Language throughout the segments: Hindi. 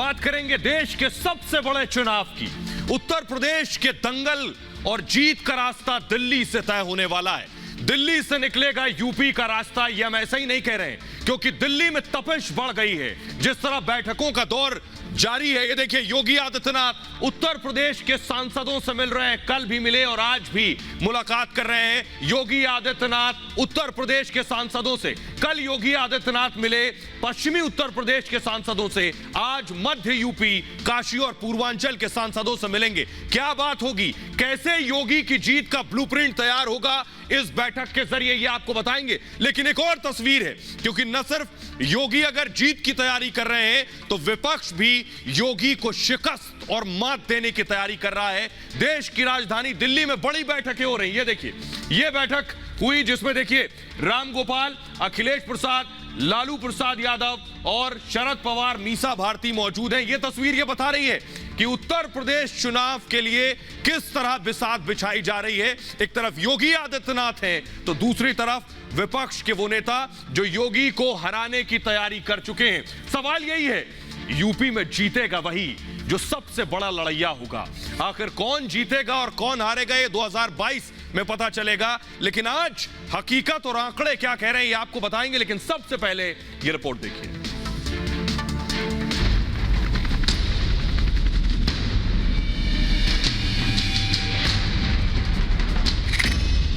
बात करेंगे देश के सबसे बड़े चुनाव की। उत्तर प्रदेश के दंगल और जीत का रास्ता दिल्ली से तय होने वाला है। दिल्ली से निकलेगा यूपी का रास्ता, ये हम ऐसे ही नहीं कह रहे हैं, क्योंकि दिल्ली में तपिश बढ़ गई है। जिस तरह बैठकों का दौर जारी है, ये देखिए योगी आदित्यनाथ उत्तर प्रदेश के सांसदों से मिल रहे हैं, कल भी मिले और आज भी मुलाकात कर रहे हैं। योगी आदित्यनाथ उत्तर प्रदेश के सांसदों से, कल योगी आदित्यनाथ मिले पश्चिमी उत्तर प्रदेश के सांसदों से, आज मध्य यूपी, काशी और पूर्वांचल के सांसदों से मिलेंगे। क्या बात होगी, कैसे योगी की जीत का ब्लूप्रिंट तैयार होगा, इस बैठक के जरिए ये आपको बताएंगे। लेकिन एक और तस्वीर है, क्योंकि न सिर्फ योगी अगर जीत की तैयारी कर रहे हैं, तो विपक्ष भी योगी को शिकस्त और मात देने की तैयारी कर रहा है। देश की राजधानी दिल्ली में बड़ी बैठकें हो रही हैं। ये देखिए, ये बैठक हुई जिसमें देखिए राम गोपाल, अखिलेश प्रसाद, लालू प्रसाद यादव और शरद पवार, मीसा भारती मौजूद हैं। ये तस्वीर ये बता रही है कि उत्तर प्रदेश चुनाव के लिए किस तरह बिसात बिछाई जा रही है। एक तरफ योगी आदित्यनाथ हैं, तो दूसरी तरफ विपक्ष के वो नेता जो योगी को हराने की तैयारी कर चुके हैं। सवाल यही है, यूपी में जीतेगा वही जो सबसे बड़ा लड़ैया होगा। आखिर कौन जीतेगा और कौन हारेगा, ये 2022 में पता चलेगा। लेकिन आज हकीकत और आंकड़े क्या कह रहे हैं, ये आपको बताएंगे। लेकिन सबसे पहले ये रिपोर्ट देखिए।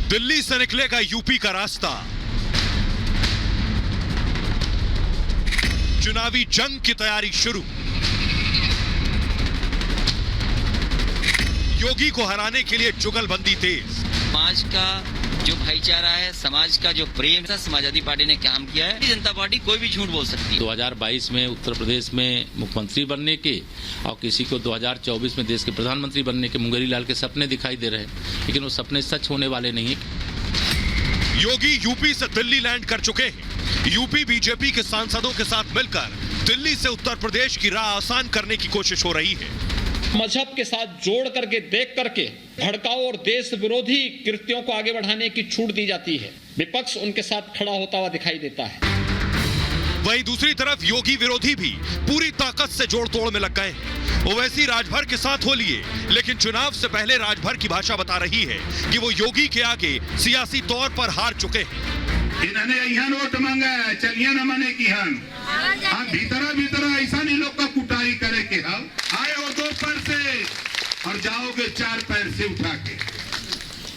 दिल्ली से निकलेगा यूपी का रास्ता, चुनावी जंग की तैयारी शुरू। योगी को हराने के लिए जुगलबंदी तेज। समाज का जो भाईचारा है, समाज का जो प्रेम है, समाजवादी पार्टी ने काम किया है। जनता पार्टी कोई भी झूठ बोल सकती है। 2022 में उत्तर प्रदेश में मुख्यमंत्री बनने के और किसी को 2024 में देश के प्रधानमंत्री बनने के मुंगेरी लाल के सपने दिखाई दे रहे हैं, लेकिन वो सपने सच होने वाले नहीं है। योगी यूपी से दिल्ली लैंड कर चुके हैं। यूपी बीजेपी के सांसदों के साथ मिलकर दिल्ली से उत्तर प्रदेश की राह आसान करने की कोशिश हो रही है। मजहब के साथ जोड़ करके, देख करके भड़काऊ और देश विरोधी कृत्यों को आगे बढ़ाने की छूट दी जाती है। विपक्ष उनके साथ खड़ा होता हुआ दिखाई देता है। वहीं दूसरी तरफ योगी विरोधी भी पूरी ताकत से जोड़ तोड़ में लग गए हैं। ओवैसी राजभर के साथ हो लिए, लेकिन चुनाव से पहले राजभर की भाषा बता रही है कि वो योगी के आगे सियासी तौर पर हार चुके हैं। इन्होंने यहाँ वोट मांगा है, चलिए न मने की हम भीतरा ऐसा नहीं लोग का कुटाई करे के हम आए हो 2 पैर से और जाओगे 4 पैर से उठा के,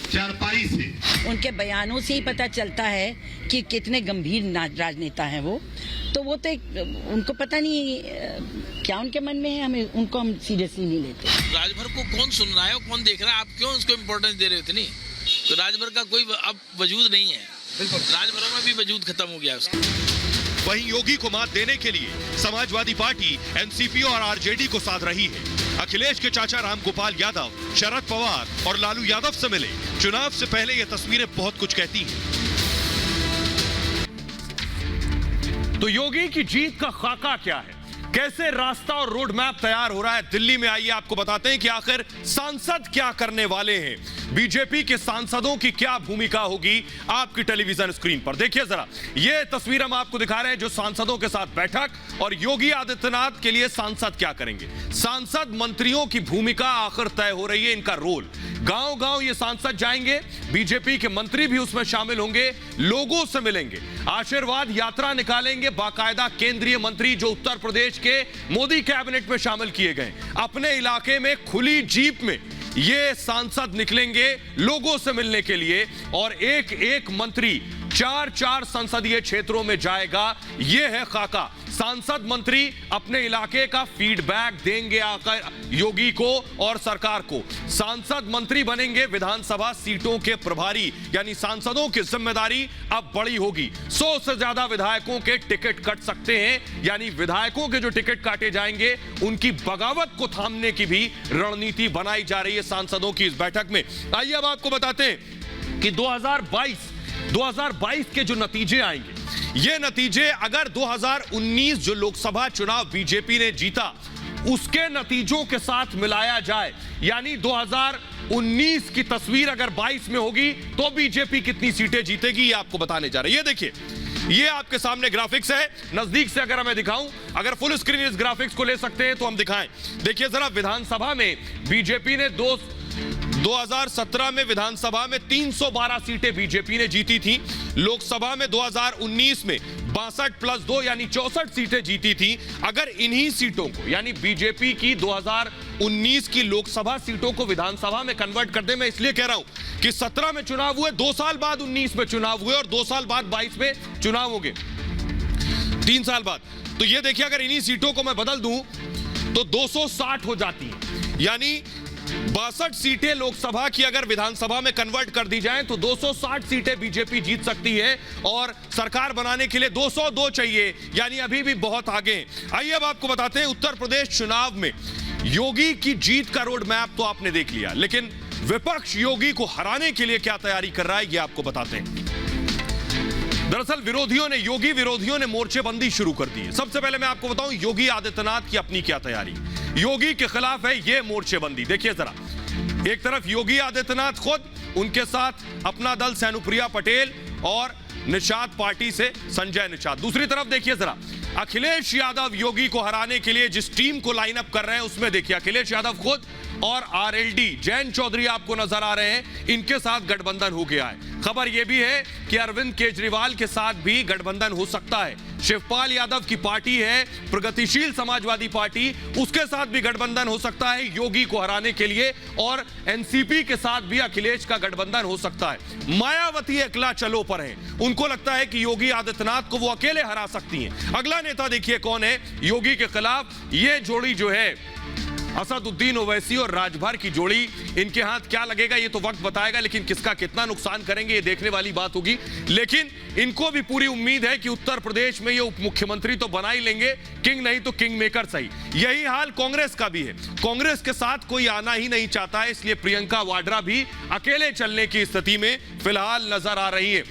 चारपाई से। उनके बयानों से ही पता चलता है कि कितने गंभीर राजनेता हैं वो। तो वो तो उनको पता नहीं क्या उनके मन में है, हमें उनको हम सीरियसली नहीं लेते। राजभर को कौन सुन रहा है और कौन देख रहा है, आप क्यों उसको इम्पोर्टेंस दे रहे हो इतनी? तो राजभर का कोई अब वजूद नहीं है। राजभर में भी वजूद खत्म हो गया उसका। वहीं योगी को मात देने के लिए समाजवादी पार्टी एनसीपी और आरजेडी को साध रही है। अखिलेश के चाचा राम गोपाल यादव, शरद पवार और लालू यादव से मिले। चुनाव से पहले ये तस्वीरें बहुत कुछ कहती हैं। तो योगी की जीत का खाका क्या है, कैसे रास्ता और रोड मैप तैयार हो रहा है दिल्ली में, आइए आपको बताते हैं कि आखिर सांसद क्या करने वाले हैं। बीजेपी के सांसदों की क्या भूमिका होगी आपकी टेलीविजन स्क्रीन पर देखिए जरा। ये तस्वीर हम आपको दिखा रहे हैं जो सांसदों के साथ बैठक, और योगी आदित्यनाथ के लिए सांसद क्या करेंगे। सांसद मंत्रियों की भूमिका आखिर तय हो रही है, इनका रोल। गांव गांव ये सांसद जाएंगे, बीजेपी के मंत्री भी उसमें शामिल होंगे, लोगों से मिलेंगे, आशीर्वाद यात्रा निकालेंगे। बाकायदा केंद्रीय मंत्री जो उत्तर प्रदेश के मोदी कैबिनेट में शामिल किए गए, अपने इलाके में खुली जीप में ये सांसद निकलेंगे लोगों से मिलने के लिए, और एक एक मंत्री 4-4 संसदीय क्षेत्रों में जाएगा। यह है खाका। सांसद मंत्री अपने इलाके का फीडबैक देंगे आकर योगी को और सरकार को। सांसद मंत्री बनेंगे विधानसभा सीटों के प्रभारी, यानी सांसदों की जिम्मेदारी अब बड़ी होगी। 100 से ज्यादा विधायकों के टिकट कट सकते हैं, यानी विधायकों के जो टिकट काटे जाएंगे उनकी बगावत को थामने की भी रणनीति बनाई जा रही है सांसदों की इस बैठक में। आइए अब आपको बताते हैं कि 2022 के जो नतीजे आएंगे, ये नतीजे अगर 2019 जो लोकसभा चुनाव बीजेपी ने जीता उसके नतीजों के साथ मिलाया जाए, यानी 2019 की तस्वीर अगर 22 में होगी तो बीजेपी कितनी सीटें जीतेगी, ये आपको बताने जा रहे हैं। ये देखिए, ये आपके सामने ग्राफिक्स है, नजदीक से अगर मैं दिखाऊं, अगर फुल स्क्रीन इस ग्राफिक्स को ले सकते हैं तो हम दिखाएं। देखिए जरा, विधानसभा में बीजेपी ने 2017 में विधानसभा में 312 सीटें बीजेपी ने जीती थी। लोकसभा में 2019 में 62+2 यानी 64 सीटें जीती थी। अगर इन्हीं सीटों को यानी बीजेपी की 2019 की लोकसभा सीटों को विधानसभा में कन्वर्ट कर दे, मैं इसलिए कह रहा हूं कि 17 में चुनाव हुए, 2 साल बाद 19 में चुनाव हुए और 2 साल बाद 22 में चुनाव होंगे, 3 साल बाद। तो ये देखिए, अगर इन्हीं सीटों को मैं बदल दूं तो 260 हो जाती है, यानी 62 सीटें लोकसभा की अगर विधानसभा में कन्वर्ट कर दी जाएं तो 260 सीटें बीजेपी जीत सकती है और सरकार बनाने के लिए 202 चाहिए, यानी अभी भी बहुत आगे हैं। आइए अब आपको बताते हैं उत्तर प्रदेश चुनाव में योगी की जीत का रोड मैप तो आपने देख लिया, लेकिन विपक्ष योगी को हराने के लिए क्या तैयारी कर रहा है, यह आपको बताते हैं। दरअसल योगी विरोधियों ने मोर्चेबंदी शुरू कर दी है। सबसे पहले मैं आपको बताऊं योगी आदित्यनाथ की अपनी क्या तैयारी। योगी के खिलाफ है ये मोर्चेबंदी। देखिए जरा, एक तरफ योगी आदित्यनाथ खुद, उनके साथ अपना दल सैनुप्रिया पटेल और निषाद पार्टी से संजय निषाद। दूसरी तरफ देखिए जरा, अखिलेश यादव योगी को हराने के लिए जिस टीम को लाइन अप कर रहे हैं उसमें देखिए अखिलेश यादव खुद और आरएलडी जैन चौधरी आपको नजर आ रहे हैं, इनके साथ गठबंधन हो गया है। खबर यह भी है कि अरविंद केजरीवाल के साथ भी गठबंधन हो सकता है। शिवपाल यादव की पार्टी है प्रगतिशील समाजवादी पार्टी, उसके साथ भी गठबंधन हो सकता है योगी को हराने के लिए, और एनसीपी के साथ भी अखिलेश का गठबंधन हो सकता है। मायावती अकेला चलो पर है, उनको लगता है कि योगी आदित्यनाथ को वो अकेले हरा सकती हैं। अगला नेता देखिए कौन है योगी के खिलाफ, ये जोड़ी जो है असदुद्दीन ओवैसी और राजभर की जोड़ी, इनके हाथ क्या लगेगा ये तो वक्त बताएगा, लेकिन किसका कितना नुकसान करेंगे ये देखने वाली बात होगी। लेकिन इनको भी पूरी उम्मीद है कि उत्तर प्रदेश में ये उप मुख्यमंत्री तो बना ही लेंगे, किंग नहीं तो किंग मेकर सही। यही हाल कांग्रेस का भी है, कांग्रेस के साथ कोई आना ही नहीं चाहता है, इसलिए प्रियंका वाड्रा भी अकेले चलने की स्थिति में फिलहाल नजर आ रही है।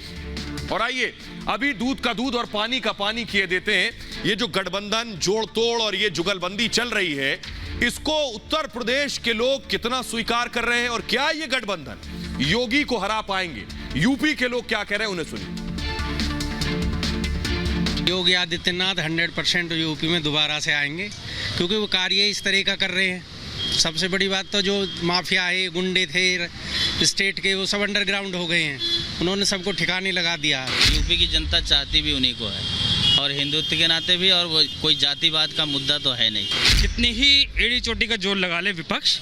और आइए अभी दूध का दूध और पानी का पानी किए देते हैं, ये जो गठबंधन जोड़ तोड़ और ये जुगलबंदी चल रही है, इसको उत्तर प्रदेश के लोग कितना स्वीकार कर रहे हैं और क्या ये गठबंधन योगी को हरा पाएंगे, यूपी के लोग क्या कह रहे हैं उन्हें सुनिए। योगी आदित्यनाथ 100% यूपी में दोबारा से आएंगे, क्योंकि वो कार्य इस तरह का कर रहे हैं। सबसे बड़ी बात तो जो माफिया है, गुंडे थे स्टेट के, वो सब अंडरग्राउंड हो गए हैं, उन्होंने सबको ठिकाने लगा दिया। यूपी की जनता चाहती भी उन्हीं को है, और हिंदुत्व के नाते भी, और वो कोई जातिवाद का मुद्दा तो है नहीं। कितनी ही एड़ी चोटी का जोर लगा ले विपक्ष,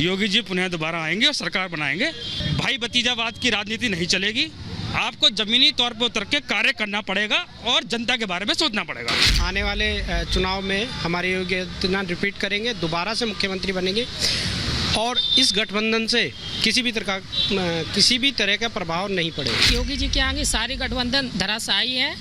योगी जी पुनः दोबारा आएंगे और सरकार बनाएंगे। भाई भतीजावाद की राजनीति नहीं चलेगी, आपको जमीनी तौर पर उतर के कार्य करना पड़ेगा और जनता के बारे में सोचना पड़ेगा। आने वाले चुनाव में हमारे योगी आदित्यनाथ रिपीट करेंगे, दोबारा से मुख्यमंत्री बनेंगे, और इस गठबंधन से किसी भी तरह का प्रभाव नहीं पड़ेगा। योगी जी के आगे सारे गठबंधन धराशायी है,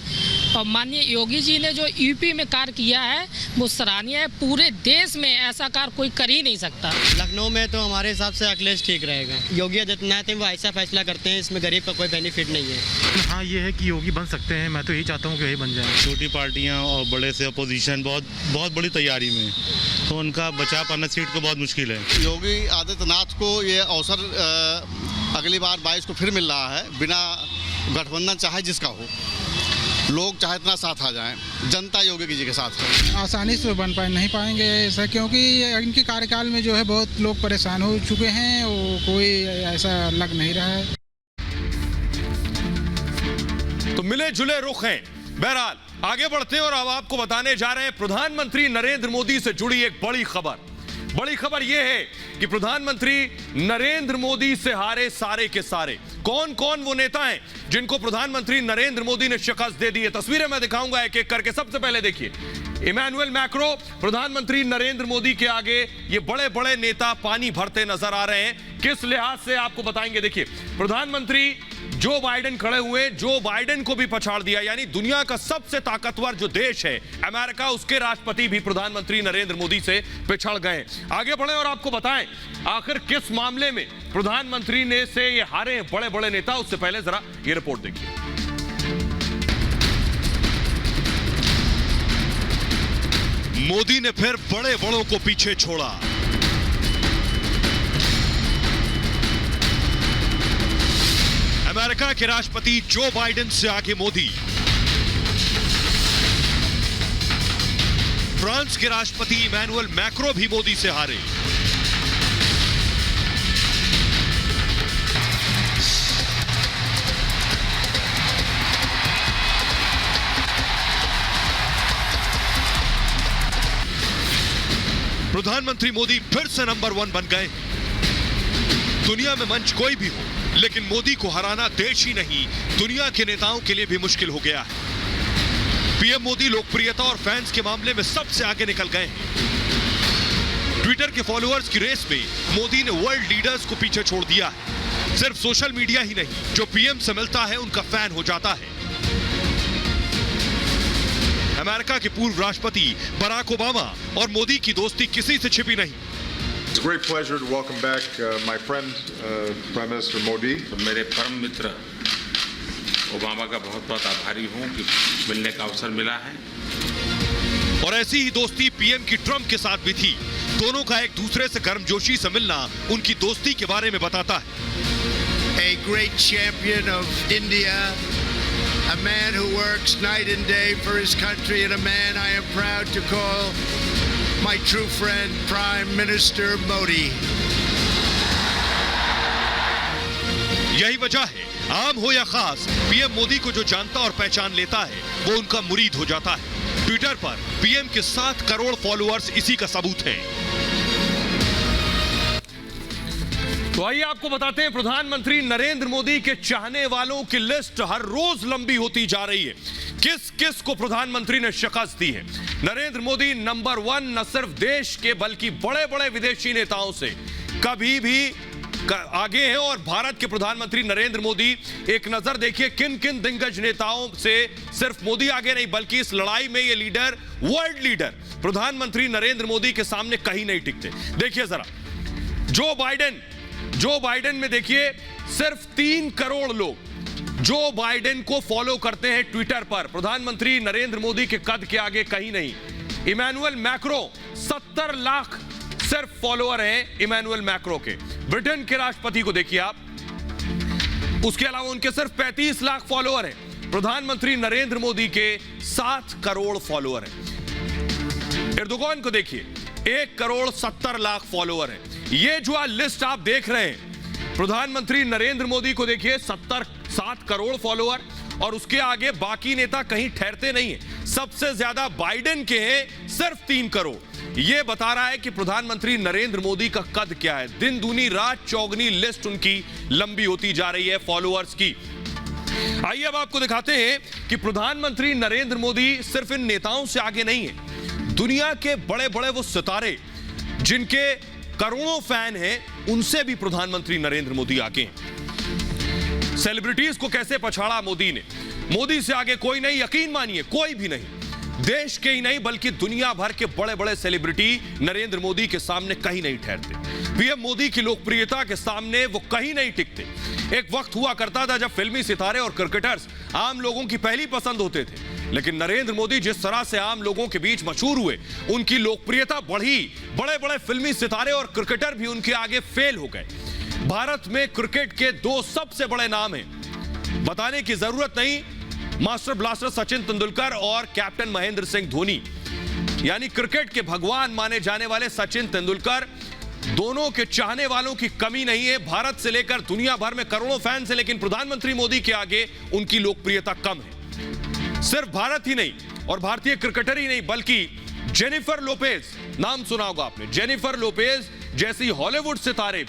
और माननीय योगी जी ने जो यूपी में कार्य किया है वो सराहनीय है। पूरे देश में ऐसा कार्य कोई कर ही नहीं सकता। लखनऊ में तो हमारे हिसाब से अखिलेश ठीक रहेगा। योगी आदित्यनाथ वो ऐसा फैसला करते हैं, इसमें गरीब का कोई बेनिफिट नहीं है। हाँ, ये है कि योगी बन सकते हैं, मैं तो यही चाहता हूँ कि यही बन जाए। छोटी पार्टियाँ और बड़े से अपोजिशन बहुत बड़ी तैयारी में, तो उनका बचा पाना सीट को बहुत मुश्किल है। योगी आदित्यनाथ को ये अवसर अगली बार 22 को फिर मिल रहा है, बिना गठबंधन चाहे जिसका हो, लोग चाहे इतना साथ आ जाएं, जनता योगी जी के साथ है। आसानी से बन नहीं पाएंगे ऐसा, क्योंकि इनके कार्यकाल में जो है बहुत लोग परेशान हो चुके हैं, वो कोई ऐसा लग नहीं रहा है। तो मिले जुले रुख हैं। बहरहाल आगे बढ़ते हैं और अब आपको बताने जा रहे हैं प्रधानमंत्री नरेंद्र मोदी से जुड़ी एक बड़ी खबर। बड़ी खबर यह है कि प्रधानमंत्री नरेंद्र मोदी से हारे सारे के सारे। कौन कौन वो नेता हैं जिनको प्रधानमंत्री नरेंद्र मोदी ने शिकस्त दे दी है, तस्वीरें मैं दिखाऊंगा एक एक करके। सबसे पहले देखिए इमैनुअल मैक्रो, प्रधानमंत्री नरेंद्र मोदी के आगे ये बड़े बड़े नेता पानी भरते नजर आ रहे हैं। किस लिहाज से आपको बताएंगे। देखिए प्रधानमंत्री जो बाइडेन खड़े हुए, जो बाइडेन को भी पछाड़ दिया, यानी दुनिया का सबसे ताकतवर जो देश है अमेरिका, उसके राष्ट्रपति भी प्रधानमंत्री नरेंद्र मोदी से पिछड़ गए। आगे बढ़े और आपको बताएं आखिर किस मामले में प्रधानमंत्री ने से ये हारे बड़े बड़े नेता। उससे पहले जरा ये रिपोर्ट देखिए। मोदी ने फिर बड़े बड़ों को पीछे छोड़ा। अमेरिका के राष्ट्रपति जो बाइडेन से आगे मोदी। फ्रांस के राष्ट्रपति इमैनुअल मैक्रो भी मोदी से हारे। प्रधानमंत्री मोदी फिर से नंबर 1 बन गए। दुनिया में मंच कोई भी हो, लेकिन मोदी को हराना देश ही नहीं दुनिया के नेताओं के लिए भी मुश्किल हो गया है। पीएम मोदी लोकप्रियता और फैंस के मामले में सबसे आगे निकल गए हैं। ट्विटर के फॉलोअर्स की रेस में मोदी ने वर्ल्ड लीडर्स को पीछे छोड़ दिया है। सिर्फ सोशल मीडिया ही नहीं, जो पीएम से मिलता है उनका फैन हो जाता है। अमेरिका के पूर्व राष्ट्रपति बराक ओबामा और मोदी की दोस्ती किसी से छिपी नहीं। It's a great pleasure to welcome back my friend, Prime Minister Modi. मेरे परम मित्र ओबामा का बहुत बहुत आभारी हूं कि मिलने का अवसर मिला है। और ऐसी ही दोस्ती पीएम की ट्रंप के साथ भी थी। दोनों का एक दूसरे से गर्मजोशी से मिलना उनकी दोस्ती के बारे में बताता है। A great champion of India, a man who works night and day for his country, and a man I am proud to call my true friend, Prime Minister Modi. यही वजह है, आम हो या खास, पीएम मोदी को जो जानता और पहचान लेता है वो उनका मुरीद हो जाता है। ट्विटर पर पीएम के 7 करोड़ फॉलोअर्स इसी का सबूत हैं। तो आइए आपको बताते हैं, प्रधानमंत्री नरेंद्र मोदी के चाहने वालों की लिस्ट हर रोज लंबी होती जा रही है। किस किस को प्रधानमंत्री ने शिकस्त दी है। नरेंद्र मोदी नंबर 1 न सिर्फ देश के बल्कि बड़े बड़े विदेशी नेताओं से कभी भी आगे हैं। और भारत के प्रधानमंत्री नरेंद्र मोदी, एक नजर देखिए किन किन दिग्गज नेताओं से सिर्फ मोदी आगे नहीं, बल्कि इस लड़ाई में ये लीडर, वर्ल्ड लीडर प्रधानमंत्री नरेंद्र मोदी के सामने कहीं नहीं टिकते। देखिए जरा, जो बाइडेन में देखिए सिर्फ 3 करोड़ लोग जो बाइडेन को फॉलो करते हैं ट्विटर पर। प्रधानमंत्री नरेंद्र मोदी के कद के आगे कहीं नहीं। इमैनुअल मैक्रो 70 लाख सिर्फ फॉलोअर हैं इमैनुअल मैक्रो के। ब्रिटेन के राष्ट्रपति को देखिए आप, उसके अलावा उनके सिर्फ 35 लाख फॉलोअर हैं। प्रधानमंत्री नरेंद्र मोदी के 7 करोड़ फॉलोअर हैं। एर्दोगान को देखिए, 1 करोड़ 70 लाख फॉलोअर हैं। ये जो लिस्ट आप देख रहे हैं, प्रधानमंत्री नरेंद्र मोदी को देखिए 7 करोड़ फॉलोअर, और उसके आगे बाकी नेता कहीं ठहरते नहीं है। सबसे ज्यादा बाइडेन के हैं सिर्फ 3 करोड़। यह बता रहा है कि प्रधानमंत्री नरेंद्र मोदी का कद क्या है। दिन दूनी रात चौगनी लिस्ट उनकी लंबी होती जा रही है फॉलोअर्स की। आइए अब आपको दिखाते हैं कि प्रधानमंत्री नरेंद्र मोदी सिर्फ इन नेताओं से आगे नहीं है। दुनिया के बड़े बड़े वो सितारे जिनके करोड़ों फैन हैं, उनसे भी प्रधानमंत्री नरेंद्र मोदी आगे हैं। सेलिब्रिटीज को कैसे पछाड़ा मोदी ने। मोदी से आगे कोई नहीं, यकीन मानिए कोई भी नहीं। देश के ही नहीं बल्कि दुनिया भर के बड़े बड़े सेलिब्रिटी नरेंद्र मोदी के सामने कहीं नहीं ठहरते। पीएम मोदी की लोकप्रियता के सामने वो कहीं नहीं टिकते। एक वक्त हुआ करता था जब फिल्मी सितारे और क्रिकेटर्स आम लोगों की पहली पसंद होते थे, लेकिन नरेंद्र मोदी जिस तरह से आम लोगों के बीच मशहूर हुए, उनकी लोकप्रियता बढ़ी। बड़े बड़े फिल्मी सितारे और क्रिकेटर भी उनके आगे फेल हो गए। भारत में क्रिकेट के 2 सबसे बड़े नाम हैं, बताने की जरूरत नहीं, मास्टर ब्लास्टर सचिन तेंदुलकर और कैप्टन महेंद्र सिंह धोनी। यानी क्रिकेट के भगवान माने जाने वाले सचिन तेंदुलकर, दोनों के चाहने वालों की कमी नहीं है। भारत से लेकर दुनिया भर में करोड़ों फैंस हैं, लेकिन प्रधानमंत्री मोदी के आगे उनकी लोकप्रियता कम है। सिर्फ भारत ही नहीं और भारतीय क्रिकेटर ही नहीं, बल्कि जेनिफर लोपेज, नाम सुना होगा आपने, जेनिफर लोपेज जैसी हॉलीवुड सितारे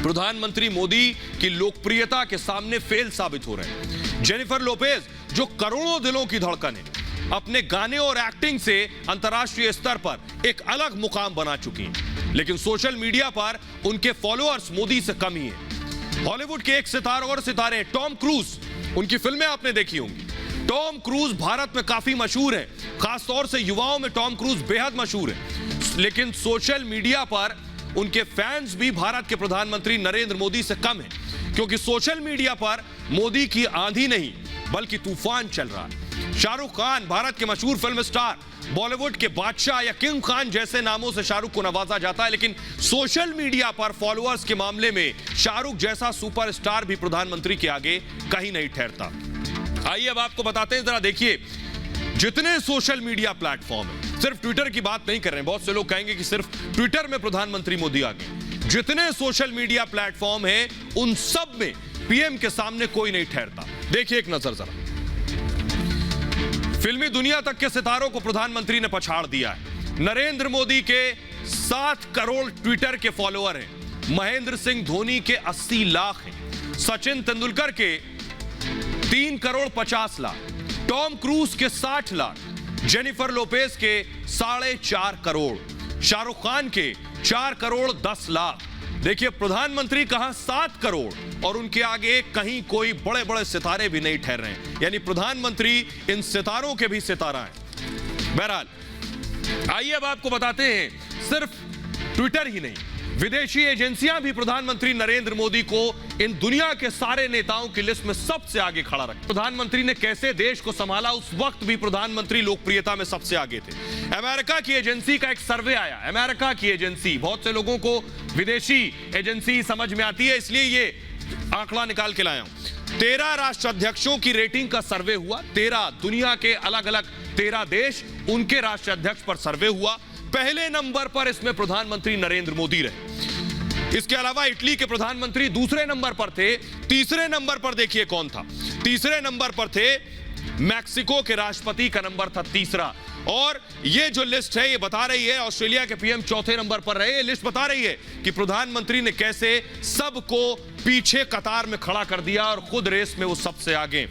प्रधानमंत्री मोदी की लोकप्रियता के सामने फेल साबित हो रहे हैं। जेनिफर लोपेज जो करोड़ों दिलों की धड़कन है, अपने गाने और एक्टिंग से अंतर्राष्ट्रीय स्तर पर एक अलग मुकाम बना चुकी हैं, लेकिन सोशल मीडिया पर उनके फॉलोअर्स मोदी से कम ही हैं। हॉलीवुड के एक सितारे टॉम क्रूज, उनकी फिल्में आपने देखी होंगी। टॉम क्रूज भारत में काफी मशहूर है, खासतौर से युवाओं में टॉम क्रूज बेहद मशहूर है, लेकिन सोशल मीडिया पर उनके फैंस भी भारत के प्रधानमंत्री नरेंद्र मोदी से कम हैं, क्योंकि सोशल मीडिया पर मोदी की आंधी नहीं बल्कि तूफान चल रहा है। शाहरुख खान, भारत के मशहूर फिल्म स्टार, बॉलीवुड के बादशाह या किंग खान जैसे नामों से शाहरुख को नवाजा जाता है, लेकिन सोशल मीडिया पर फॉलोअर्स के मामले में शाहरुख जैसा सुपरस्टार भी प्रधानमंत्री के आगे कहीं नहीं ठहरता। आइए अब आपको बताते हैं, जरा देखिए, जितने सोशल मीडिया प्लेटफॉर्म है, सिर्फ ट्विटर की बात नहीं कर रहे हैं, बहुत से लोग कहेंगे कि सिर्फ ट्विटर में प्रधानमंत्री मोदी आ गए, जितने सोशल मीडिया प्लेटफॉर्म है उन सब में पीएम के सामने कोई नहीं ठहरता। देखिए एक नजर जरा, फिल्मी दुनिया तक के सितारों को प्रधानमंत्री ने पछाड़ दिया है। नरेंद्र मोदी के 7 करोड़ ट्विटर के फॉलोअर हैं, महेंद्र सिंह धोनी के 80 लाख हैं, सचिन तेंदुलकर के 3 करोड़ 50 लाख, टॉम क्रूज के 60 लाख, जेनिफर लोपेज के 4.5 करोड़, शाहरुख खान के 4 करोड़ 10 लाख। देखिए प्रधानमंत्री कहां 7 करोड़ और उनके आगे कहीं कोई बड़े बड़े सितारे भी नहीं ठहर रहे हैं, यानी प्रधानमंत्री इन सितारों के भी सितारा हैं। बहरहाल आइए अब आपको बताते हैं, सिर्फ ट्विटर ही नहीं, विदेशी एजेंसियां भी प्रधानमंत्री नरेंद्र मोदी को इन दुनिया के सारे नेताओं की लिस्ट में सबसे आगे खड़ा रखा। प्रधानमंत्री ने कैसे देश को संभाला, उस वक्त भी प्रधानमंत्री लोकप्रियता में सबसे आगे थे। अमेरिका की एजेंसी का एक सर्वे आया, अमेरिका की एजेंसी, बहुत से लोगों को विदेशी एजेंसी समझ में आती है इसलिए ये आंकड़ा निकाल के लाया हूं। 13 राष्ट्राध्यक्षों की रेटिंग का सर्वे हुआ, 13 दुनिया के अलग अलग 13 देश, उनके राष्ट्राध्यक्ष पर सर्वे हुआ। पहले नंबर पर इसमें प्रधानमंत्री नरेंद्र मोदी रहे। इसके अलावा इटली के प्रधानमंत्री दूसरे नंबर पर थे। तीसरे नंबर पर देखिए कौन था, तीसरे नंबर पर थे मैक्सिको के राष्ट्रपति का नंबर था तीसरा। और ये जो लिस्ट है ये बता रही है, ऑस्ट्रेलिया के पीएम चौथे नंबर पर रहे। ये लिस्ट बता रही है कि प्रधानमंत्री ने कैसे सबको पीछे कतार में खड़ा कर दिया और खुद रेस में वो सबसे आगे।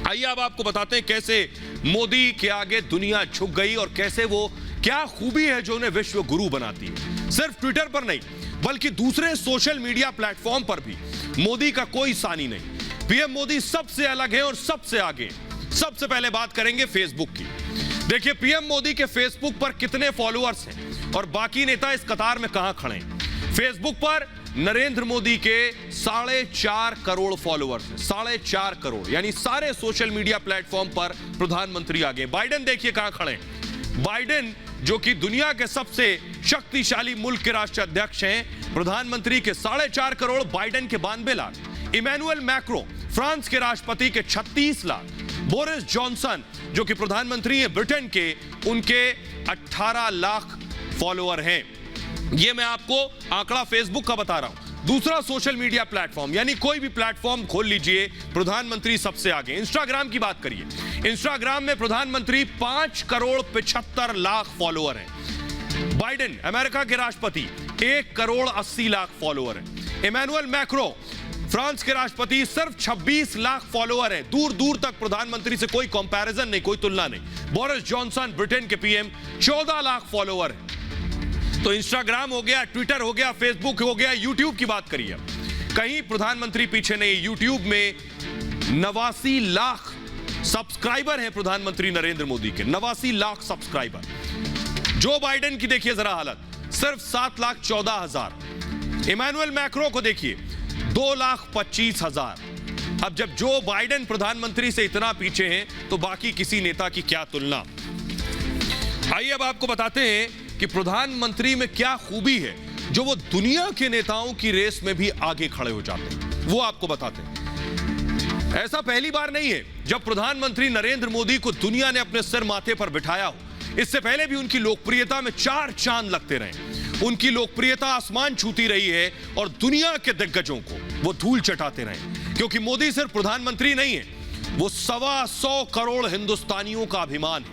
आइए अब आपको बताते हैं कैसे मोदी के आगे दुनिया झुक गई और कैसे वो, क्या खूबी है जो उन्हें विश्व गुरु बनाती है। सिर्फ ट्विटर पर नहीं बल्कि दूसरे सोशल मीडिया प्लेटफॉर्म पर भी मोदी का कोई सानी नहीं। पीएम मोदी सबसे अलग है और सबसे आगे। सबसे पहले बात करेंगे फेसबुक की। देखिए पीएम मोदी के फेसबुक पर कितने फॉलोअर्स हैं और बाकी नेता इस कतार में कहां खड़े हैं। फेसबुक पर नरेंद्र मोदी के 4.5 करोड़ फॉलोअर्स हैं, 4.5 करोड़, यानी सारे सोशल मीडिया प्लेटफॉर्म पर प्रधानमंत्री आगे। बाइडेन देखिए कहां खड़े हैं। बाइडेन जो कि दुनिया के सबसे शक्तिशाली मुल्क के राष्ट्राध्यक्ष हैं, प्रधानमंत्री के 4.5 करोड़, बाइडेन के 92 लाख। इमैनुअल मैक्रो फ्रांस के राष्ट्रपति के 36 लाख। बोरिस जॉनसन जो कि प्रधानमंत्री हैं ब्रिटेन के, उनके 18 लाख फॉलोअर हैं। ये मैं आपको आंकड़ा फेसबुक का बता रहा हूं। दूसरा सोशल मीडिया प्लेटफॉर्म, यानी कोई भी प्लेटफॉर्म खोल लीजिए, प्रधानमंत्री सबसे आगे। इंस्टाग्राम की बात करिए, इंस्टाग्राम में प्रधानमंत्री 5 करोड़ 75 लाख फॉलोअर हैं। बाइडेन अमेरिका के राष्ट्रपति 1 करोड़ 80 लाख फॉलोअर हैं। इमैनुअल मैक्रो फ्रांस के राष्ट्रपति सिर्फ 26 लाख फॉलोअर हैं। दूर दूर तक प्रधानमंत्री से कोई कंपैरिजन नहीं, कोई तुलना नहीं। बोरिस जॉनसन ब्रिटेन के पीएम 14 लाख फॉलोअर हैं। तो इंस्टाग्राम हो गया, ट्विटर हो गया, फेसबुक हो गया, यूट्यूब की बात करिए, कहीं प्रधानमंत्री पीछे नहीं। यूट्यूब में 89 लाख सब्सक्राइबर हैं प्रधानमंत्री नरेंद्र मोदी के, 89 लाख सब्सक्राइबर। जो बाइडेन की देखिए जरा हालत, सिर्फ 7,14,000। इमैनुअल मैक्रो को देखिए 2,25,000। अब जब जो बाइडेन प्रधानमंत्री से इतना पीछे हैं तो बाकी किसी नेता की क्या तुलना। आइए अब आपको बताते हैं कि प्रधानमंत्री में क्या खूबी है जो वो दुनिया के नेताओं की रेस में भी आगे खड़े हो जाते हैं, वो आपको बताते हैं। ऐसा पहली बार नहीं है जब प्रधानमंत्री नरेंद्र मोदी को दुनिया ने अपने सिर माथे पर बिठाया हो। इससे पहले भी उनकी लोकप्रियता में 4 चांद लगते रहे। उनकी लोकप्रियता आसमान छूती रही है और दुनिया के दिग्गजों को वो धूल चटाते रहे, क्योंकि मोदी सिर्फ प्रधानमंत्री नहीं है, वो 125 करोड़ हिंदुस्तानियों का अभिमान है।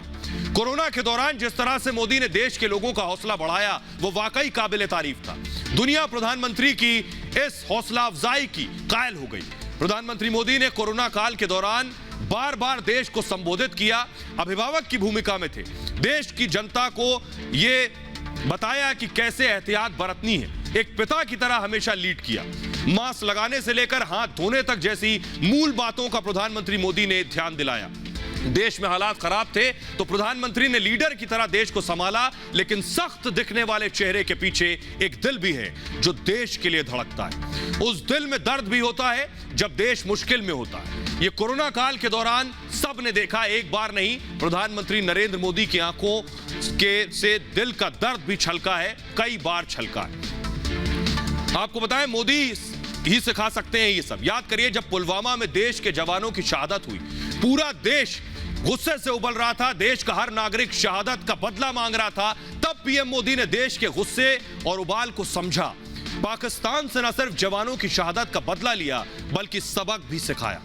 कोरोना के दौरान जिस तरह से मोदी ने देश के लोगों का हौसला बढ़ाया वो वाकई काबिले तारीफ था। दुनिया प्रधानमंत्री की इस हौसला अफजाई की कायल हो गई। प्रधानमंत्री मोदी ने कोरोना काल के दौरान बार बार देश को संबोधित किया, अभिभावक की भूमिका में थे। देश की जनता को ये बताया कि कैसे एहतियात बरतनी है, एक पिता की तरह हमेशा लीड किया। मास्क लगाने से लेकर हाथ धोने तक जैसी मूल बातों का प्रधानमंत्री मोदी ने ध्यान दिलाया। देश में हालात खराब थे तो प्रधानमंत्री ने लीडर की तरह देश को संभाला, लेकिन सख्त दिखने वाले चेहरे के पीछे एक दिल भी है जो देश के लिए धड़कता है। उस दिल में दर्द भी होता है जब देश मुश्किल में होता है। ये कोरोना काल के दौरान सब ने देखा, एक बार नहीं, प्रधानमंत्री नरेंद्र मोदी की आंखों से दिल का दर्द भी छलका है, कई बार छलका है। आपको बताएं, मोदी ही सिखा सकते हैं ये सब। याद करिए जब पुलवामा में देश के जवानों की शहादत हुई, पूरा देश गुस्से से उबल रहा था, देश का हर नागरिक शहादत का बदला मांग रहा था, तब पीएम मोदी ने देश के गुस्से और उबाल को समझा। पाकिस्तान से न सिर्फ जवानों की शहादत का बदला लिया बल्कि सबक भी सिखाया।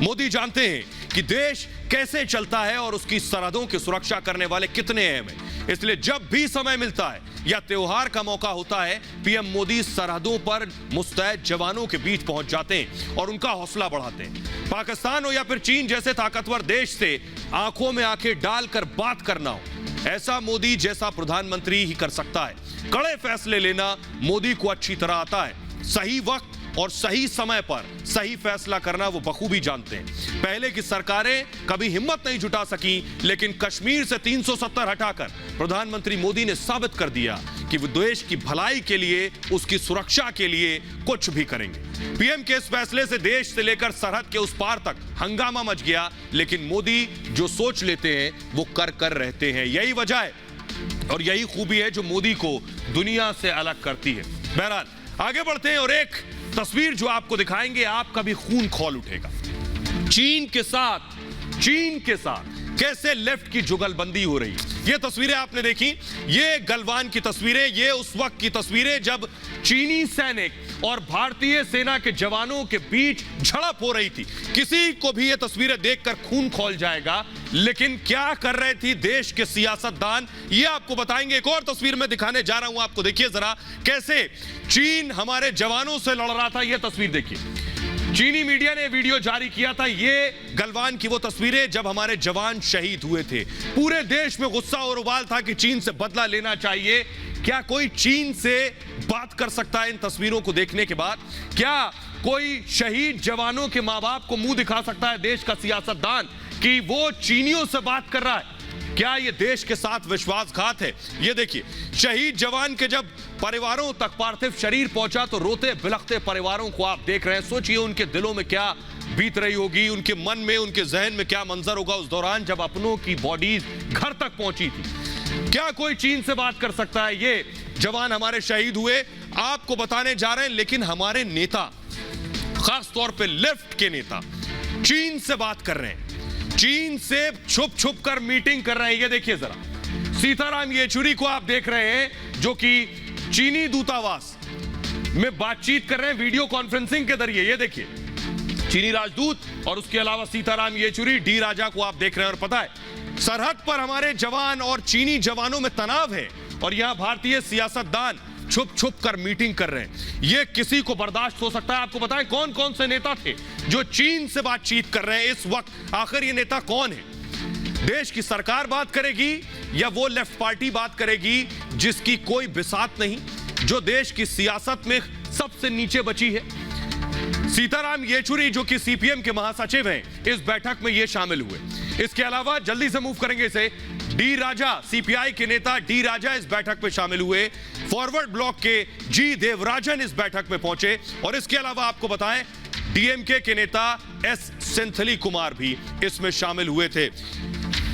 मोदी जानते हैं कि देश कैसे चलता है और उसकी सरहदों की सुरक्षा करने वाले कितने अहम हैं। इसलिए जब भी समय मिलता है या त्योहार का मौका होता है, पीएम मोदी सरहदों पर मुस्तैद जवानों के बीच पहुंच जाते हैं और उनका हौसला बढ़ाते हैं। पाकिस्तान हो या फिर चीन जैसे ताकतवर देश से आंखों में आंखें डालकर बात करना हो, ऐसा मोदी जैसा प्रधानमंत्री ही कर सकता है। कड़े फैसले लेना मोदी को अच्छी तरह आता है। सही वक्त और सही समय पर सही फैसला करना वो बखूबी जानते हैं। पहले की सरकारें कभी हिम्मत नहीं जुटा सकी, लेकिन कश्मीर से 370 हटाकर प्रधानमंत्री मोदी ने साबित कर दिया कि वो देश की भलाई के लिए, उसकी सुरक्षा के लिए कुछ भी करेंगे। पीएम के इस फैसले से देश से लेकर सरहद के उस पार तक हंगामा मच गया, लेकिन मोदी जो सोच लेते हैं वो कर रहते हैं। यही वजह है और यही खूबी है जो मोदी को दुनिया से अलग करती है। बहरहाल आगे बढ़ते हैं और एक तस्वीर जो आपको दिखाएंगे, आपका भी खून खौल उठेगा। चीन के साथ कैसे लेफ्ट की जुगलबंदी हो रही। ये तस्वीरें आपने देखी, ये गलवान की तस्वीरें, ये उस वक्त की तस्वीरें जब चीनी सैनिक और भारतीय सेना के जवानों के बीच झड़प हो रही थी। किसी को भी ये तस्वीरें देखकर खून खौल जाएगा, लेकिन क्या कर रहे थी देश के सियासतदान, ये आपको बताएंगे। एक और तस्वीर में दिखाने जा रहा हूं आपको, देखिए जरा कैसे चीन हमारे जवानों से लड़ रहा था। यह तस्वीर देखिए, चीनी मीडिया ने वीडियो जारी किया था। ये गलवान की वो तस्वीरें जब हमारे जवान शहीद हुए थे। पूरे देश में गुस्सा और उबाल था कि चीन से बदला लेना चाहिए। क्या कोई चीन से बात कर सकता है इन तस्वीरों को देखने के बाद? क्या कोई शहीद जवानों के मां बाप को मुंह दिखा सकता है देश का सियासतदान कि वो चीनियों से बात कर रहा है? क्या ये देश के साथ विश्वासघात है? ये देखिए, शहीद जवान के जब परिवारों तक पार्थिव शरीर पहुंचा तो रोते बिलखते परिवारों को आप देख रहे हैं। सोचिए उनके दिलों में क्या बीत रही होगी, उनके मन में, उनके जहन में क्या मंजर होगा उस दौरान जब अपनों की बॉडीज घर तक पहुंची थी। क्या कोई चीन से बात कर सकता है? ये जवान हमारे शहीद हुए, आपको बताने जा रहे हैं, लेकिन हमारे नेता, खास तौर पे लेफ्ट के नेता, चीन से बात कर रहे हैं, चीन से छुप छुप कर मीटिंग कर रहे हैं। ये देखिए जरा, सीताराम येचुरी को आप देख रहे हैं जो कि चीनी दूतावास में बातचीत कर रहे हैं वीडियो कॉन्फ्रेंसिंग के जरिए। ये देखिए, चीनी राजदूत और उसके अलावा सीताराम येचुरी, डी राजा को आप देख रहे हैं। और पता है, सरहद पर हमारे जवान और चीनी जवानों में तनाव है और यहां भारतीय सियासतदान छुप छुप कर मीटिंग कर रहे हैं। यह किसी को बर्दाश्त हो सकता है? आपको बताएं कौन कौन से नेता थे जो चीन से बातचीत कर रहे हैं इस वक्त? आखिर ये नेता कौन है? देश की सरकार बात करेगी या वो लेफ्ट पार्टी बात करेगी जिसकी कोई बिसात नहीं, जो देश की सियासत में सबसे नीचे बची है? सीताराम येचुरी जो कि सीपीएम के महासचिव हैं, इस बैठक में ये शामिल हुए। इसके अलावा जल्दी से मूव करेंगे इसे, डी राजा, सीपीआई के नेता डी राजा इस बैठक में शामिल हुए। फॉरवर्ड ब्लॉक के जी देवराजन इस बैठक में पहुंचे। और इसके अलावा आपको बताएं, डीएमके के नेता एस सेंथली कुमार भी इसमें शामिल हुए थे।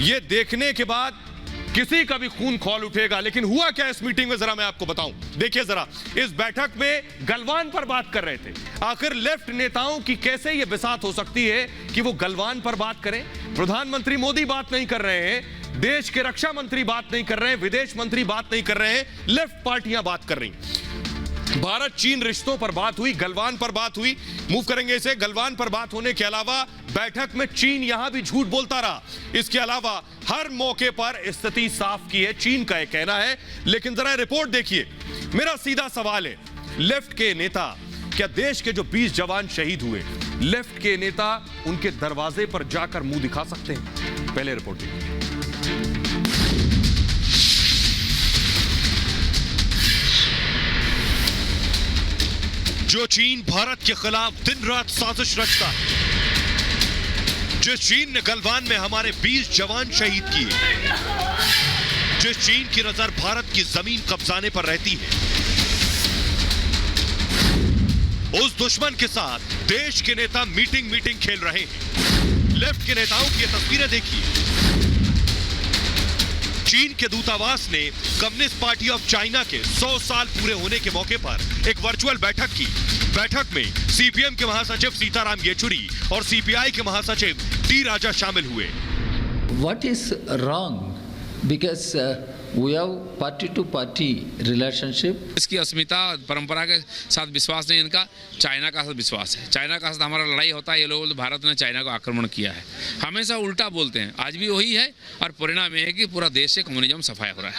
ये देखने के बाद किसी का भी खून खौल उठेगा। लेकिन हुआ क्या इस मीटिंग में, जरा मैं आपको बताऊं। देखिए जरा, इस बैठक में गलवान पर बात कर रहे थे। आखिर लेफ्ट नेताओं की कैसे ये बिसात हो सकती है कि वो गलवान पर बात करें? प्रधानमंत्री मोदी बात नहीं कर रहे हैं, देश के रक्षा मंत्री बात नहीं कर रहे हैं, विदेश मंत्री बात नहीं कर रहे हैं, लेफ्ट पार्टियां बात कर रही। भारत चीन रिश्तों पर बात हुई, गलवान पर बात हुई। मूव करेंगे इसे। गलवान पर बात होने के अलावा बैठक में चीन यहां भी झूठ बोलता रहा। इसके अलावा हर मौके पर स्थिति साफ की है, चीन का यह कहना है। लेकिन जरा रिपोर्ट देखिए। मेरा सीधा सवाल है, लेफ्ट के नेता, क्या देश के जो 20 जवान शहीद हुए, लेफ्ट के नेता उनके दरवाजे पर जाकर मुंह दिखा सकते हैं? पहले रिपोर्ट देखिए। जो चीन भारत के खिलाफ दिन रात साजिश रचता है, जिस चीन ने गलवान में हमारे 20 जवान शहीद किए, जिस चीन की नजर भारत की जमीन कब्जाने पर रहती है, उस दुश्मन के साथ देश के नेता मीटिंग खेल रहे हैं। लेफ्ट के नेताओं की ये तस्वीरें देखिए। चीन के दूतावास ने कम्युनिस्ट पार्टी ऑफ चाइना के 100 साल पूरे होने के मौके पर एक वर्चुअल बैठक की। बैठक में सीपीएम के महासचिव सीताराम येचुरी और सीपीआई के महासचिव डी राजा शामिल हुए। What is wrong? Because we have party-to-party relationship. इसकी अस्मिता परंपरा के साथ विश्वास नहीं, इनका चाइना का साथ विश्वास है। चाइना का साथ हमारा लड़ाई होता है, ये लोग भारत ने चाइना को आक्रमण किया है, हमेशा उल्टा बोलते हैं। आज भी वही है और परिणाम ये है कि पूरा देश से कम्युनिज्म सफाया हो रहा है।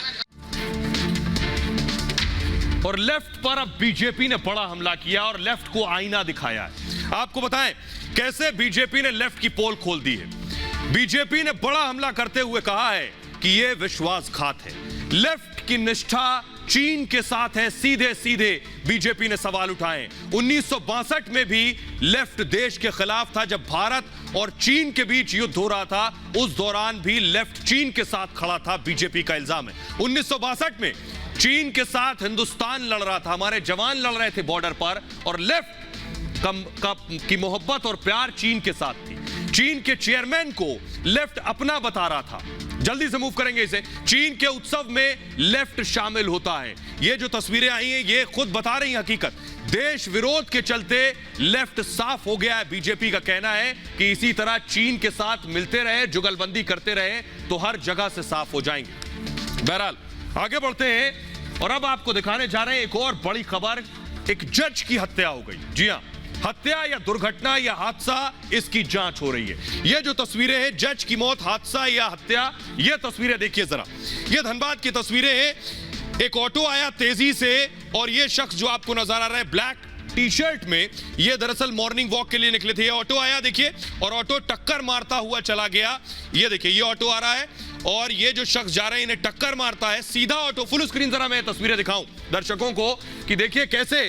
और लेफ्ट पर अब बीजेपी ने बड़ा हमला किया और लेफ्ट को आईना दिखाया है। आपको बताएं कैसे बीजेपी ने लेफ्ट की पोल खोल दी है। बीजेपी ने बड़ा हमला करते हुए कहा है कि यह विश्वासघात है। लेफ्ट की निष्ठा चीन के साथ है, सीधे सीधे बीजेपी ने सवाल उठाए। 1962 में भी लेफ्ट देश के खिलाफ था। जब भारत और चीन के बीच युद्ध हो रहा था उस दौरान भी लेफ्ट चीन के साथ खड़ा था, बीजेपी का इल्जाम है। 1962 में चीन के साथ हिंदुस्तान लड़ रहा था, हमारे जवान लड़ रहे थे बॉर्डर पर, और लेफ्ट की मोहब्बत और प्यार चीन के साथ थी। चीन के चेयरमैन को लेफ्ट अपना बता रहा था। जल्दी से मूव करेंगे इसे। चीन के उत्सव में लेफ्ट शामिल होता है। ये जो तस्वीरें आई हैं ये खुद बता रही हकीकत। देश विरोध के चलते लेफ्ट साफ हो गया है। बीजेपी का कहना है कि इसी तरह चीन के साथ मिलते रहे, जुगलबंदी करते रहे तो हर जगह से साफ हो जाएंगे। बहरहाल आगे बढ़ते हैं और अब आपको दिखाने जा रहे हैं एक और बड़ी खबर। एक जज की हत्या हो गई। जी हां, हत्या या दुर्घटना या हादसा, इसकी जांच हो रही है। ये जो तस्वीरें हैं, जज की मौत, हादसा या हत्या, ये तस्वीरें देखिए जरा। ये धनबाद की तस्वीरें हैं। एक ऑटो आया तेजी से और ये शख्स जो आपको नजर आ रहा है ब्लैक टी शर्ट में, ये दरअसल मॉर्निंग वॉक के लिए निकले थे। ये ऑटो आया देखिए और ऑटो टक्कर मारता हुआ चला गया। ये देखिए ये ऑटो आ रहा है और ये जो शख्स जा रहे हैं इन्हें टक्कर मारता है। सीधा ऑटो, फुल स्क्रीन जरा मैं तस्वीरें दिखाऊं दर्शकों को कि देखिए कैसे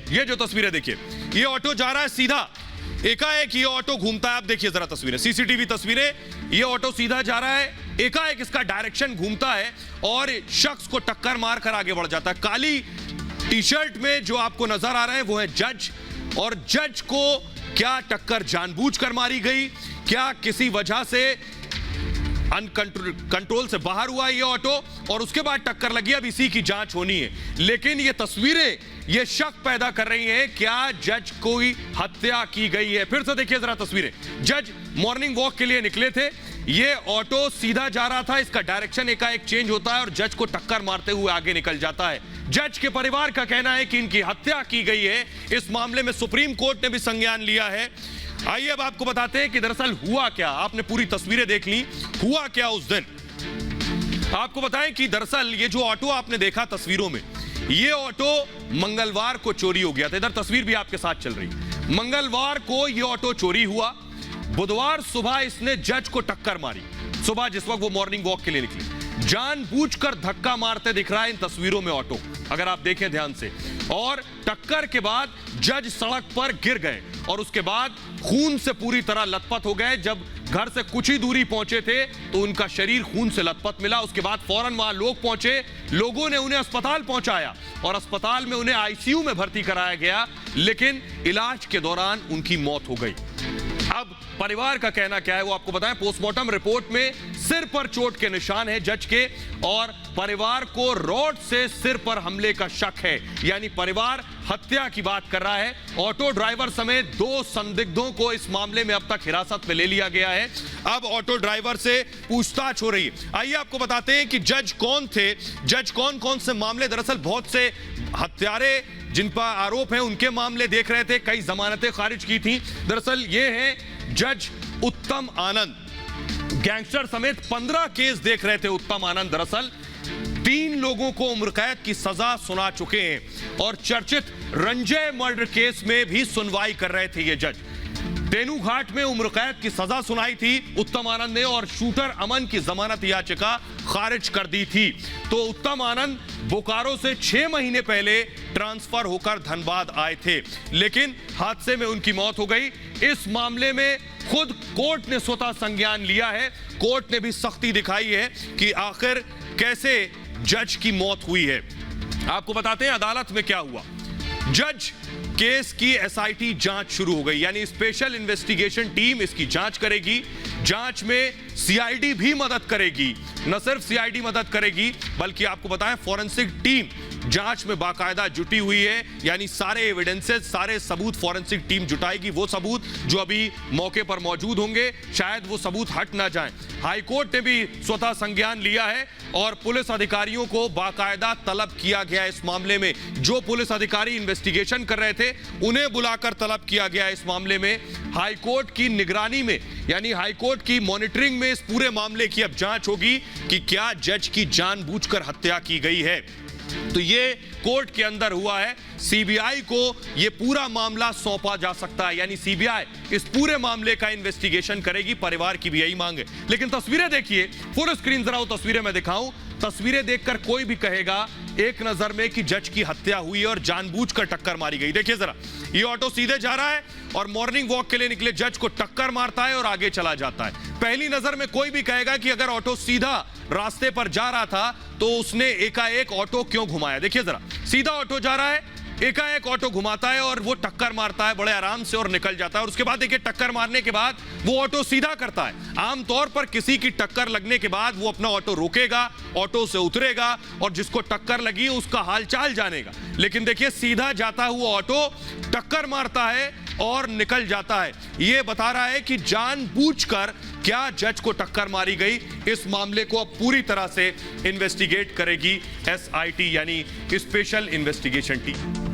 ये जो तस्वीरें देखिए, ये ऑटो जा रहा है सीधा, एकाएक ये ऑटो घूमता है। आप देखिए जरा तस्वीरें, सीसीटीवी तस्वीरें, ये ऑटो सीधा जा रहा है, एकाएक इसका डायरेक्शन घूमता है और शख्स को टक्कर मार कर आगे बढ़ जाता है। काली टी शर्ट में जो आपको नजर आ रहे हैं वो है जज, और जज को क्या टक्कर जानबूझकर मारी गई, क्या किसी वजह से कंट्रोल से बाहर हुआ ये ऑटो और उसके बाद टक्कर लगी, अब इसी की जांच होनी है। लेकिन ये तस्वीरें ये शक पैदा कर रही हैं, क्या जज कोई हत्या की गई है। फिर से देखिए जरा तस्वीरें। जज मॉर्निंग वॉक के लिए निकले थे, ये ऑटो सीधा जा रहा था, इसका डायरेक्शन एकाएक चेंज होता है और जज को टक्कर मारते हुए आगे निकल जाता है। जज के परिवार का कहना है कि इनकी हत्या की गई है। इस मामले में सुप्रीम कोर्ट ने भी संज्ञान लिया है। आइए अब आपको बताते हैं कि दरअसल हुआ क्या। आपने पूरी तस्वीरें देख ली, हुआ क्या उस दिन। आपको बताएं कि दरअसल ये जो ऑटो आपने देखा तस्वीरों में, ये ऑटो मंगलवार को चोरी हो गया था। इधर तस्वीर भी आपके साथ चल रही। मंगलवार को ये ऑटो चोरी हुआ, बुधवार सुबह इसने जज को टक्कर मारी, सुबह जिस वक्त वो मॉर्निंग वॉक के लिए निकले। जानबूझकर धक्का मारते दिख रहा है इन तस्वीरों में ऑटो, अगर आप देखें ध्यान से। और टक्कर के बाद जज सड़क पर गिर गए और उसके बाद खून से पूरी तरह लथपथ हो गए। जब घर से कुछ ही दूरी पहुंचे थे तो उनका शरीर खून से लथपथ मिला। उसके बाद फौरन वहां लोग पहुंचे, लोगों ने उन्हें अस्पताल पहुंचाया और अस्पताल में उन्हें आईसीयू में भर्ती कराया गया, लेकिन इलाज के दौरान उनकी मौत हो गई। अब परिवार का कहना क्या है वो आपको बताएं। पोस्टमार्टम रिपोर्ट में सिर पर चोट के निशान है जज के और परिवार को रॉड से सिर पर हमले का शक है, यानी परिवार हत्या की बात कर रहा है। ऑटो ड्राइवर समेत 2 संदिग्धों को इस मामले में अब तक हिरासत में ले लिया गया है। अब ऑटो ड्राइवर से पूछताछ हो रही है। आइए आपको बताते हैं कि जज कौन थे, जज कौन कौन से मामले, दरअसल बहुत से हत्यारे जिन पर आरोप हैं उनके मामले देख रहे थे, कई जमानतें खारिज की थी। दरअसल ये है जज उत्तम आनंद, गैंगस्टर समेत 15 केस देख रहे थे उत्तम आनंद। दरअसल 3 लोगों को उम्र कैद की सजा सुना चुके हैं और चर्चित रंजय मर्डर केस में भी सुनवाई कर रहे थे ये जज। तेनू घाट में उम्र कैद की सजा सुनाई थी उत्तम आनंद ने और शूटर अमन की जमानत याचिका खारिज कर दी थी। तो उत्तम आनंद बोकारो से 6 महीने पहले ट्रांसफर होकर धनबाद आए थे, लेकिन हादसे में उनकी मौत हो गई। इस मामले में खुद कोर्ट ने स्वतः संज्ञान लिया है। कोर्ट ने भी सख्ती दिखाई है कि आखिर कैसे जज की मौत हुई है। आपको बताते हैं अदालत में क्या हुआ। जज केस की एसआईटी जांच शुरू हो गई, यानी स्पेशल इन्वेस्टिगेशन टीम इसकी जांच करेगी। जांच में सीआईडी भी मदद करेगी। न सिर्फ सीआईडी मदद करेगी बल्कि आपको बताएं फॉरेंसिक टीम जांच में बाकायदा जुटी हुई है, यानी सारे एविडेंसेस, सारे सबूत फॉरेंसिक टीम जुटाएगी, वो सबूत जो अभी मौके पर मौजूद होंगे, शायद वो सबूत हट ना जाएं। हाईकोर्ट ने भी स्वतः संज्ञान लिया है और पुलिस अधिकारियों को बाकायदा तलब किया गया इस मामले में। जो पुलिस अधिकारी इन्वेस्टिगेशन कर रहे थे उन्हें बुलाकर तलब किया गया इस मामले में। हाईकोर्ट की निगरानी में, यानी हाईकोर्ट की मॉनिटरिंग में इस पूरे मामले की अब जांच होगी कि क्या जज की जानबूझकर हत्या की गई है। तो ये कोर्ट के अंदर हुआ है। सीबीआई को ये पूरा मामला सौंपा जा सकता है, यानी सीबीआई इस पूरे मामले का इन्वेस्टिगेशन करेगी। परिवार की भी यही मांग है। लेकिन तस्वीरें देखिए, फुल स्क्रीन जरा वो तस्वीरें मैं दिखाऊं। तस्वीरें देखकर कोई भी कहेगा एक नजर में कि जज की हत्या हुई और जानबूझकर टक्कर मारी गई। देखिए जरा, ये ऑटो सीधे जा रहा है और मॉर्निंग वॉक के लिए निकले जज को टक्कर मारता है और आगे चला जाता है। पहली नजर में कोई भी कहेगा कि अगर ऑटो सीधा रास्ते पर जा रहा था तो उसने एकाएक ऑटो क्यों घुमाया। देखिए जरा, सीधा ऑटो जा रहा है, एकाएक ऑटो घुमाता है और वो टक्कर मारता है बड़े आराम से और निकल जाता है। और उसके बाद देखिए, टक्कर मारने के बाद वो ऑटो सीधा करता है। आमतौर पर किसी की टक्कर लगने के बाद वो अपना ऑटो रोकेगा, ऑटो से उतरेगा और जिसको टक्कर लगी उसका हालचाल जानेगा। लेकिन देखिए, सीधा जाता हुआ ऑटो टक्कर मारता है और निकल जाता है। ये बता रहा है कि जानबूझकर क्या जज को टक्कर मारी गई। इस मामले को अब पूरी तरह से इन्वेस्टिगेट करेगी एसआईटी, यानी स्पेशल इन्वेस्टिगेशन टीम।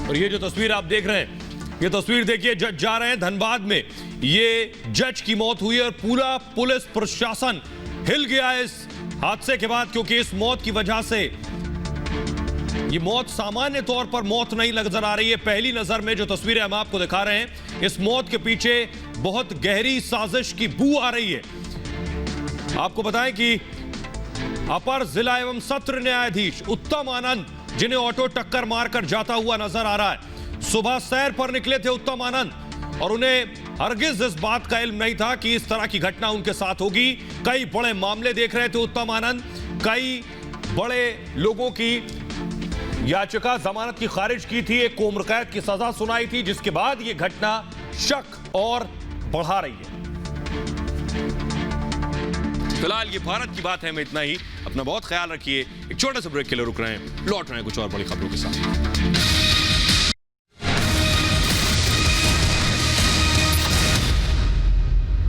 और ये जो तस्वीर आप देख रहे हैं, ये तस्वीर देखिए, जज जा रहे हैं धनबाद में। ये जज की मौत हुई और पूरा पुलिस प्रशासन हिल गया है इस हादसे के बाद, क्योंकि इस मौत की वजह से, ये मौत सामान्य तौर पर मौत नहीं नजर आ रही है। पहली नजर में जो तस्वीरें हम आपको दिखा रहे हैं, इस मौत के पीछे बहुत गहरी साजिश की बू आ रही है। आपको बताएं कि अपर जिला एवं सत्र न्यायाधीश उत्तम आनंद, जिन्हें ऑटो टक्कर मारकर जाता हुआ नजर आ रहा है, सुबह सैर पर निकले थे उत्तम आनंद और उन्हें हरगिज इस बात का इल्म नहीं था कि इस तरह की घटना उनके साथ होगी। कई बड़े मामले देख रहे थे उत्तम आनंद, कई बड़े लोगों की याचिका जमानत की खारिज की थी, एक उम्र कैद की सजा सुनाई थी, जिसके बाद यह घटना शक और बढ़ा रही है। फिलहाल ये भारत की बात है में इतना ही। अपना बहुत ख्याल रखिए। एक छोटे से ब्रेक के लिए रुक रहे हैं, लौट रहे हैं कुछ और बड़ी खबरों के साथ।